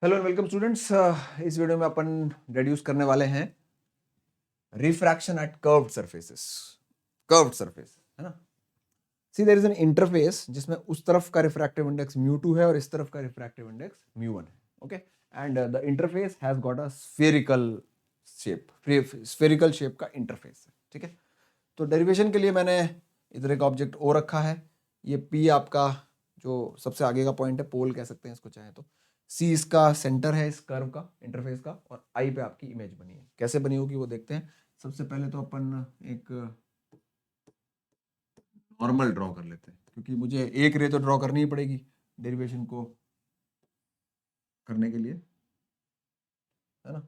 Hello and welcome students. इस video में अपन reduce करने वाले हैं refraction at curved surfaces. Curved surface है ना। सी देयर इज एन इंटरफेस जिसमें उस तरफ का रिफ्रैक्टिव इंडेक्स μ2 है और इस तरफ का रिफ्रैक्टिव इंडेक्स μ1 है। Okay, and the interface has got a spherical shape, spherical shape का इंटरफेस है। ठीक है, तो डेरिवेशन के लिए मैंने इधर एक ऑब्जेक्ट ओ रखा है। ये पी आपका जो सबसे आगे का पॉइंट है, पोल कह सकते हैं इसको चाहे तो। सी इसका सेंटर है इस कर्व का, इंटरफेस का, और आई पे आपकी इमेज बनी है। कैसे बनी होगी वो देखते हैं। सबसे पहले तो अपन एक नॉर्मल ड्रॉ कर लेते हैं, क्योंकि मुझे एक रे तो ड्रॉ करनी ही पड़ेगी डेरिवेशन को करने के लिए, है ना।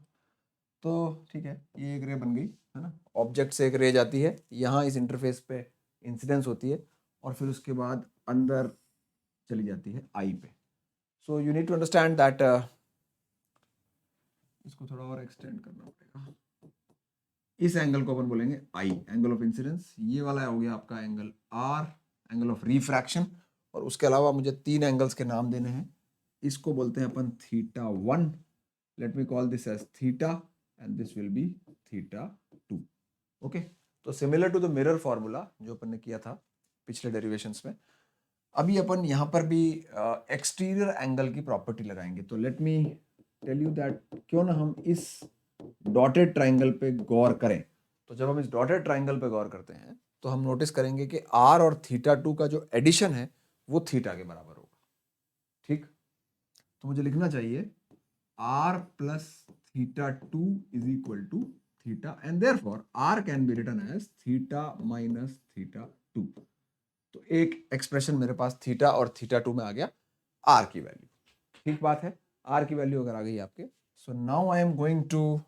तो ठीक है, ये एक रे बन गई, है ना। ऑब्जेक्ट से एक रे जाती है, यहाँ इस इंटरफेस पे इंसिडेंस होती है और फिर उसके बाद अंदर चली जाती है आई पे। So you need to understand that, इसको थोड़ा और एक्सटेंड करना पड़ेगा। इस एंगल को अपन बोलेंगे आई, एंगल ऑफ इंसिडेंस। ये वाला हो गया आपका angle r, angle of refraction. और उसके अलावा मुझे तीन एंगल्स के नाम देने हैं। इसको बोलते हैं अपन theta 1, let me call this as theta, and this will be theta 2। Okay, तो similar to the mirror formula जो अपन ने किया था पिछले डेरिवेशंस में, अभी अपन यहाँ पर भी एक्सटीरियर एंगल की प्रॉपर्टी लगाएंगे। तो let me tell you that, क्यों ना हम इस डॉटेड ट्राइंगल पे गौर करें। तो जब हम इस डॉटेड ट्राइंगल पे गौर करते हैं तो हम नोटिस करेंगे कि आर और थीटा 2 का जो एडिशन है वो थीटा के बराबर होगा। ठीक, तो मुझे लिखना चाहिए r plus theta 2 is equal to theta, and therefore r can be written as theta minus theta 2। तो एक एक्सप्रेशन मेरे पास थीटा और थीटा 2 में आ गया आर की वैल्यू। ठीक बात है, आर की वैल्यू अगर आ गई आपके, so now I am going to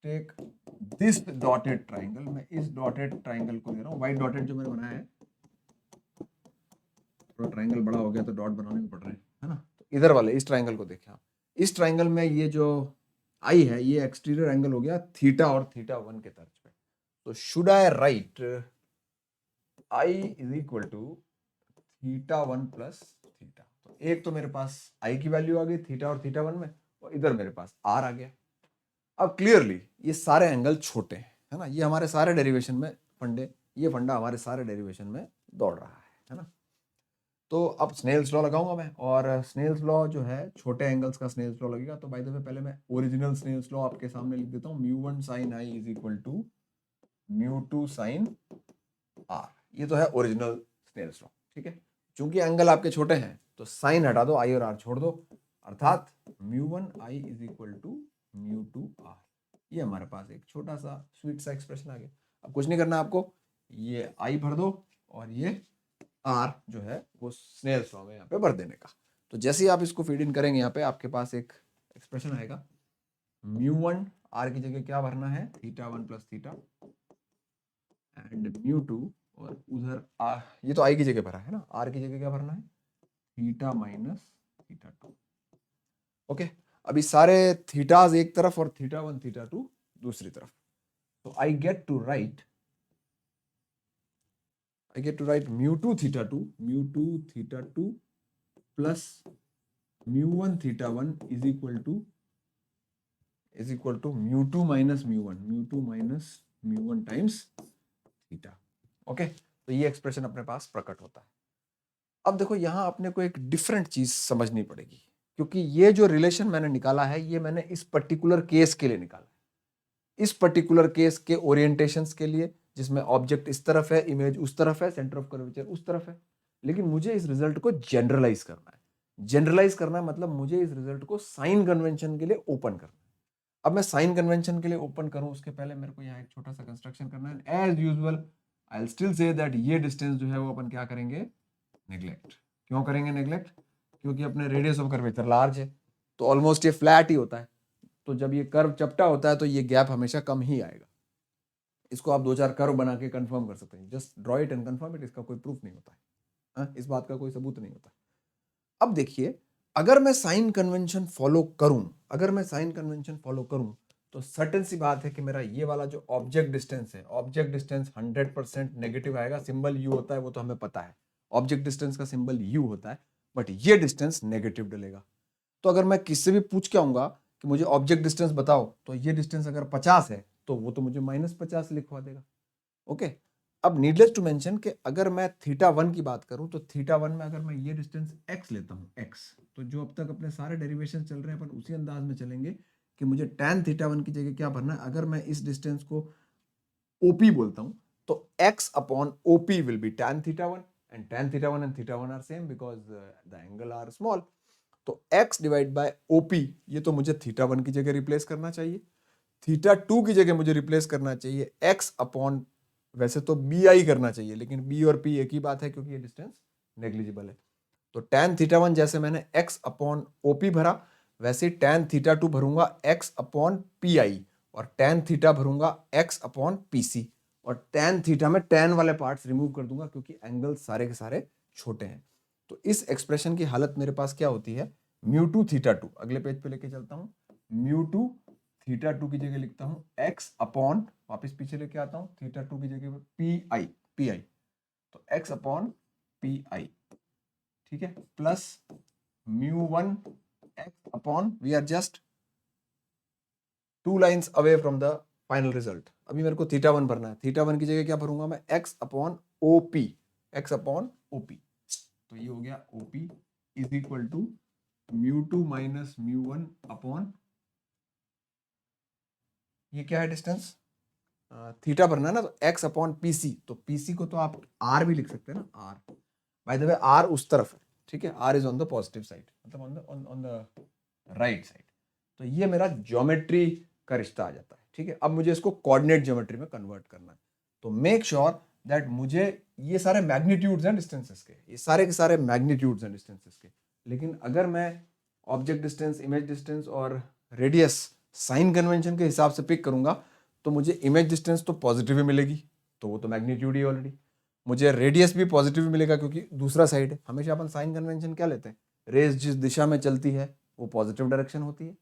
take this dotted triangle. मैं इस डॉटेड ट्राइंगल को ले रहा हूँ, व्हाइट डॉटेड जो मैंने बनाया है। थोड़ा ट्राइंगल बड़ा हो गया तो डॉट बनाने में पड़ रहे हैं, है ना। तो इधर वाले इस ट्राइंगल को देखें आप। इस ट्राइंगल में ये जो आई है, ये एक्सटीरियर एंगल हो गया थीटा और थीटा 1 के तर्ज पे। तो should I write i is equal to theta 1 plus theta. तो एक तो मेरे पास आई की वैल्यू आ गई थीटा और थीटा 1 में, और इधर मेरे पास आर आ गया। अब क्लियरली ये सारे एंगल छोटे हैं, है ना। ये हमारे सारे डेरिवेशन में ये फंडा हमारे सारे डेरिवेशन में दौड़ रहा है ना। तो अब स्नेल्स लॉ लगाऊंगा मैं, और स्नेल्स लॉ जो है छोटे एंगल्स का स्नेल्स लॉ लगेगा। तो बाय द वे पहले मैं ओरिजिनल स्नेल्स लॉ आपके सामने लिख देता हूँ। μ1 sin i is equal to μ2 sin r। ये तो है ओरिजिनल स्नेल्स लॉ। ठीक है, चूंकि एंगल आपके छोटे हैं तो साइन हटा दो, आई और आर छोड़ दो, अर्थात μ1 i is equal to μ2 r। ये हमारे पास एक छोटा सा स्वीट सा एक्सप्रेशन आ गया। अब कुछ नहीं करना आपको, ये आई भर दो और ये आर जो है वो स्नेल्स लॉ में यहाँ पे भर देने का। तो जैसे ही आप इसको फीड इन करेंगे यहाँ पे आपके पास एक एक्सप्रेशन आएगा। μ1 आर की जगह क्या भरना है, थीटा 1 प्लस थीटा, एंड μ2, और उधर ये तो आई की जगह भरा है ना, आर की जगह क्या भरना है, थीटा माइनस थीटा 2। ओके, अभी सारे थीटाज एक तरफ और थीटा 1 थीटा 2 दूसरी तरफ। तो I get to write μ2 theta 2 plus μ1 theta 1 is equal to μ2 minus μ1 times theta. Okay, तो ये एक्सप्रेशन अपने पास प्रकट होता है। अब देखो यहां अपने को एक डिफरेंट चीज समझनी पड़ेगी, क्योंकि ये जो रिलेशन मैंने निकाला है ये मैंने इस पर्टिकुलर केस के लिए निकाला है। इस पर्टिकुलर केस के ओरिएंटेशंस के लिए, जिसमें ऑब्जेक्ट इस तरफ है, इमेज उस तरफ है, सेंटर ऑफ कर्वेचर उस तरफ है। लेकिन मुझे इस रिजल्ट को जनरलाइज करना है। जनरलाइज करना मतलब मुझे इस रिजल्ट को साइन कन्वेंशन के लिए ओपन करना है। अब मैं साइन कन्वेंशन के लिए ओपन करूं उसके पहले मेरे को यहाँ एक छोटा सा कंस्ट्रक्शन करना है। As usual I will still say that ये डिस्टेंस जो है वो अपन क्या करेंगे, नेग्लेक्ट। क्यों करेंगे नेग्लेक्ट, क्योंकि अपने रेडियस ऑफ कर्वेचर लार्ज है, तो ऑलमोस्ट ये फ्लैट ही होता है। तो जब ये कर्व चपटा होता है तो ये गैप हमेशा कम ही आएगा। इसको आप दो चार कर्व बना के कंफर्म कर सकते हैं, just draw it and confirm it. इसका कोई प्रूफ नहीं होता है, इस बात का कोई सबूत नहीं होता। अब देखिए, अगर मैं साइन कन्वेंशन फॉलो करूं तो सर्टेन सी बात है कि मेरा ये वाला जो ऑब्जेक्ट डिस्टेंस है, ऑब्जेक्ट डिस्टेंस 100% नेगेटिव आएगा। सिंबल यू होता है वो तो हमें पता है, ऑब्जेक्ट डिस्टेंस का सिंबल यू होता है, बट ये डिस्टेंस नेगेटिव डलेगा। तो अगर मैं किससे भी पूछ के आऊंगा कि मुझे ऑब्जेक्ट डिस्टेंस बताओ, तो ये डिस्टेंस अगर 50 है तो वो तो मुझे -50 लिखवा देगा। ओके, अब नीडलेस टू मेंशन कि अगर मैं θ1 की बात करूं तो θ1 में अगर मैं ये डिस्टेंस x लेता हूं, x, तो जो अब तक अपने सारे डेरिवेशन चल रहे हैं अपन उसी अंदाज में चलेंगे कि मुझे tan θ1 की जगह क्या भरना है। अगर मैं इस डिस्टेंस को OP बोलता हूं तो x upon OP will be tan θ1 and tan θ1 and θ1 are same because the angle are small. तो x डिवाइड बाय OP, ये तो मुझे θ1 की जगह रिप्लेस करना चाहिए, θ2 की जगह मुझे रिप्लेस करना चाहिए x अपॉन, वैसे तो BI करना चाहिए लेकिन B और P एक ही बात है क्योंकि ये डिस्टेंस नेग्लिजिबल है। तो tan θ1 जैसे मैंने x अपॉन OP भरा, वैसे ही tan θ2 भरूंगा x अपॉन PI, और tan θ भरूंगा x अपॉन PC, और tan θ में tan वाले पार्ट्स रिमूव कर दूंगा क्योंकि एंगल सारे के सारे छोटे हैं। तो इस एक्सप्रेशन की हालत मेरे पास क्या होती है, μ2 θ2, अगले पेज पे लेके चलता हूं, μ2 θ2 की जगह लिखता हूं x अपॉन, वापस पीछे लेके आता हूं, θ2 की जगह PI, तो x अपॉन PI, ठीक है, plus μ1 x upon, we are just 2 lines away from the final result. अभी मेरे को θ1 भरना है, θ1 की जगह क्या भरूंगा मैं, x upon OP, x upon OP, तो ये हो गया OP is equal to μ2 minus μ1 upon, ये क्या है डिस्टेंस, थीटा भरना है ना, तो x अपॉन PC, तो PC को तो आप R भी लिख सकते हैं ना, R, by the way R उस तरफ है, ठीक है, R is on the positive side, मतलब ऑन द राइट साइड। तो ये मेरा ज्योमेट्री का रिश्ता आ जाता है, ठीक है। अब मुझे इसको कोऑर्डिनेट ज्योमेट्री में कन्वर्ट करना है, तो मेक श्योर दैट मुझे, ये सारे मैग्नीट्यूड्स हैं डिस्टेंसेस के, ये सारे के सारे मैग्नीट्यूड्स हैं डिस्टेंसेस के, लेकिन अगर मैं ऑब्जेक्ट डिस्टेंस, इमेज डिस्टेंस और रेडियस साइन कन्वेंशन के हिसाब से पिक करूंगा तो मुझे इमेज डिस्टेंस तो पॉजिटिव ही मिलेगी, तो वो तो मैग्नीट्यूड ही ऑलरेडी, मुझे रेडियस भी पॉजिटिव मिलेगा क्योंकि दूसरा साइड है। हमेशा अपन साइन कन्वेंशन क्या लेते हैं, रेज जिस दिशा में चलती है वो पॉजिटिव डायरेक्शन होती है,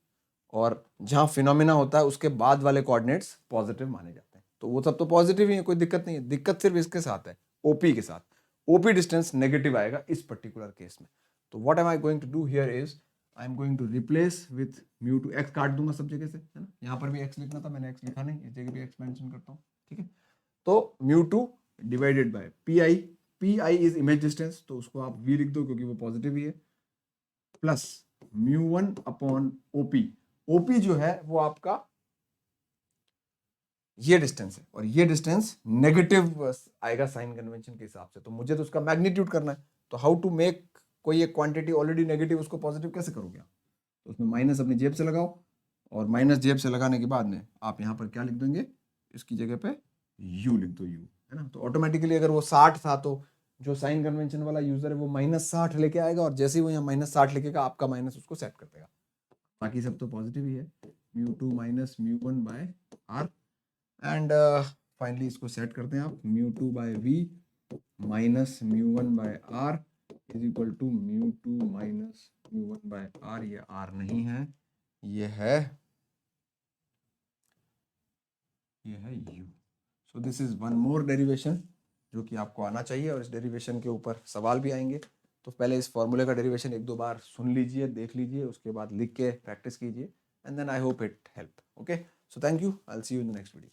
और जहां फिनोमिना होता है उसके बाद वाले कोऑर्डिनेट्स पॉजिटिव माने जाते हैं, तो वो सब तो पॉजिटिव ही है, कोई दिक्कत नहीं है। दिक्कत सिर्फ इसके साथ है, ओपी के साथ, ओपी डिस्टेंस नेगेटिव आएगा इस पर्टिकुलर केस में। तो what am I going to do here is, I am going to replace with μ2, x काट दूंगा सब जगह से, है ना, यहाँ पर भी x लिखना था, मैंने x लिखा नहीं, इस जगह भी x मेंशन करता हूँ, ठीक है। तो μ2 divided by PI is image distance, तो उसको आप v लिख दो क्योंकि वो पॉजिटिव ही है, प्लस μ1 अपॉन OP जो है वो आपका ये डिस्टेंस है, और ये डिस्टेंस नेगेटिव आएगा साइन कन्वेंशन के हिसाब से, तो मुझे तो उसका मैग्नीट्यूड करना है। तो हाउ टू मेक कोई एक क्वांटिटी ऑलरेडी नेगेटिव उसको पॉजिटिव कैसे करोगे आप, तो उसमें माइनस अपनी जेब से लगाओ, और माइनस जेब से लगाने के बाद में आप यहाँ पर क्या लिख देंगे, इसकी जगह पे u लिख दो, u, है ना। तो ऑटोमेटिकली अगर वो 60 था तो जो साइन कन्वेंशन वाला यूजर है वो -60 लेके आएगा, और जैसे ही वो यहाँ -60 लिखेगा आपका माइनस उसको सेट कर देगा, बाकी सब तो पॉजिटिव ही है, μ2 minus μ1 by r, and finally इसको सेट करते हैं आप, μ2 by v minus μ1 by r is equal to μ2 minus μ1 by r, ये r नहीं है, ये है u। So this is one more derivation जो कि आपको आना चाहिए, और इस डेरिवेशन के ऊपर सवाल भी आएंगे, तो पहले इस फॉर्मूले का डेरिवेशन एक दो बार सुन लीजिए, देख लीजिए, उसके बाद लिख के प्रैक्टिस कीजिए, and then I hope it help. Okay, so thank you, I will see you in the next video.